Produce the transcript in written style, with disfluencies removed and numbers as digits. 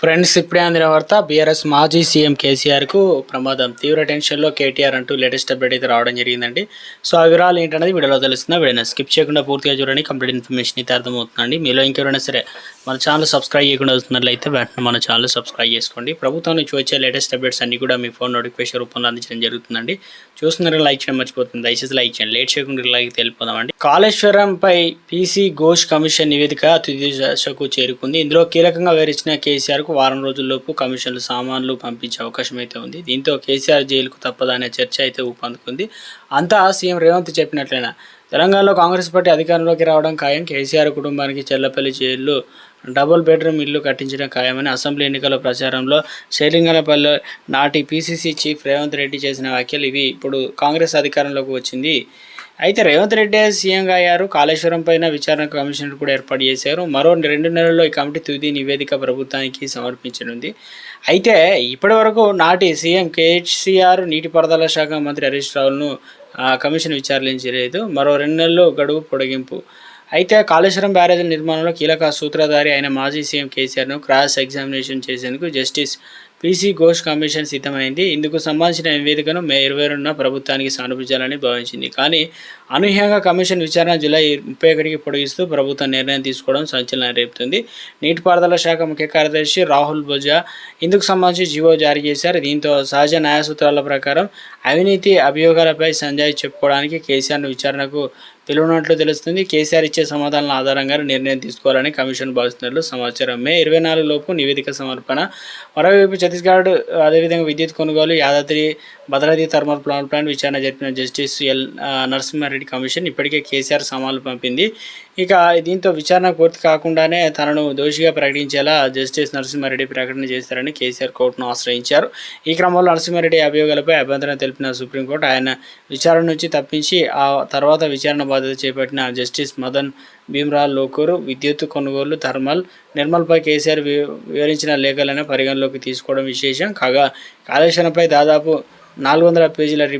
Friends, ఇప్పుడే అందిన వార్త. బీఆర్ఎస్ మాజీ సీఎం కేసీఆర్కు ప్రమాదం, తీవ్ర టెన్షన్లో కేటీఆర్ అంటూ లేటెస్ట్ అప్డేట్ అయితే రావడం జరిగిందండి. సో ఆ వివరాలు ఏంటనేది వీడియోలో తెలుస్తుందా? వీడియోని స్కిప్ చేయకుండా పూర్తిగా చూడండి. కంప్లీట్ ఇన్ఫర్మేషన్ అయితే అర్థమవుతుందండి. మీలో ఇంకెవరైనా సరే మన ఛానల్ సబ్స్క్రైబ్ చేయకుండా వస్తున్నట్లయితే వెంటనే మన ఛానల్ సబ్స్క్రైబ్ చేసుకోండి. ప్రభుత్వం నుంచి వచ్చే లేటెస్ట్ అప్డేట్స్ అన్ని కూడా మీ ఫోన్ నోటిఫికేషన్ రూపంలో అందించడం జరుగుతుందండి. చూస్తున్నారు, లైక్ చేయడం మర్చిపోతుంది. దయచేసి లైక్ చేయండి. లేట్ చేయకుండా లైక్ తెలిపోదామండి. కాళేశ్వరంపై పీసీ ఘోష్ కమిషన్ నివేదిక తుది దశకు చేరుకుంది. ఇందులో కీలకంగా వివరించిన కేసీఆర్కు వారం రోజుల్లోపు కమిషన్లు సామాన్లు పంపించే అవకాశం అయితే ఉంది. దీంతో కేసీఆర్ జైలుకు తప్పదనే చర్చ అయితే ఊపందుకుంది. అంతా సీఎం రేవంత్ చెప్పినట్లయినా తెలంగాణలో కాంగ్రెస్ పార్టీ అధికారంలోకి రావడం ఖాయం. కేసీఆర్ కుటుంబానికి చెల్లపల్లి జైలు, డబుల్ బెడ్రూమ్ ఇల్లు కట్టించడం ఖాయమని అసెంబ్లీ ఎన్నికల ప్రచారంలో శేలింగనపల్లి నాటి పీసీసీ చీఫ్ రేవంత్ రెడ్డి చేసిన వ్యాఖ్యలు ఇవి. ఇప్పుడు కాంగ్రెస్ అధికారంలోకి వచ్చింది. అయితే రేవంత్ రెడ్డి సీఎంగా అయ్యారు. కాళేశ్వరం పైన విచారణ కమిషన్ కూడా ఏర్పాటు చేశారు. మరో 2 నెలల్లో ఈ కమిటీ తుది నివేదిక ప్రభుత్వానికి సమర్పించనుంది. అయితే ఇప్పటి వరకు నాటి సీఎం కేసీఆర్ నీటిపారుదల శాఖ మంత్రి హరీష్ రావును కమిషన్ విచారించలేదు. మరో 2 నెలల్లో గడువు పొడిగింపు. అయితే కాళేశ్వరం బ్యారేజీల నిర్మాణంలో కీలక సూత్రధారి అయిన మాజీ సీఎం కేసీఆర్ను క్రాస్ ఎగ్జామినేషన్ చేసేందుకు జస్టిస్ పీసీ ఘోష్ కమిషన్ సిద్ధమైంది. ఇందుకు సంబంధించిన నివేదికను మే 22న ప్రభుత్వానికి సమర్పించాలని భావించింది. కానీ అనూహ్యంగా కమిషన్ విచారణ జూలై 31కి పొడిగిస్తూ ప్రభుత్వం నిర్ణయం తీసుకోవడం సంచలనం రేపుతుంది. నీటిపారుదల శాఖ ముఖ్య కార్యదర్శి రాహుల్ బొజా ఇందుకు సంబంధించి జీవో జారీ చేశారు. దీంతో సహజ న్యాయ సూత్రాల ప్రకారం అవినీతి అభియోగాలపై సంజయ్ చెప్పుకోవడానికి కేసీఆర్ను విచారణకు పిలువనట్లు తెలుస్తుంది. కేసీఆర్ ఇచ్చే సమాధానాల ఆధారంగా నిర్ణయం తీసుకోవాలని కమిషన్ భావిస్తున్నట్లు సమాచారం. మే 24 లోపు నివేదిక సమర్పణ. మరోవైపు ఛత్తీస్గఢ్, అదేవిధంగా విద్యుత్ కొనుగోలు, Yadadri Bhadradri thermal power plant విచారణ జరిపిన జస్టిస్ నరసింహారెడ్డి కమిషన్ ఇప్పటికే కేసీఆర్ సమాలు పంపింది. ఇక దీంతో విచారణ పూర్తి కాకుండానే తనను దోషిగా ప్రకటించేలా జస్టిస్ నరసింహారెడ్డి ప్రకటన చేశారని కేసీఆర్ కోర్టును ఆశ్రయించారు. ఈ క్రమంలో నరసింహారెడ్డి అభియోగాలపై అభ్యంతరం తెలిపిన సుప్రీంకోర్టు ఆయన విచారణ నుంచి తప్పించి ఆ తర్వాత విచారణ బాధ్యత చేపట్టిన జస్టిస్ మదన్ భీమ్రావ్ లోకూర్ విద్యుత్ కొనుగోలు, థర్మల్, నిర్మల్పై కేసీఆర్ వివరించిన లేఖలను పరిగణలోకి తీసుకోవడం విశేషం. కాగా కాళేశ్వరంపై దాదాపు 400 పేజీల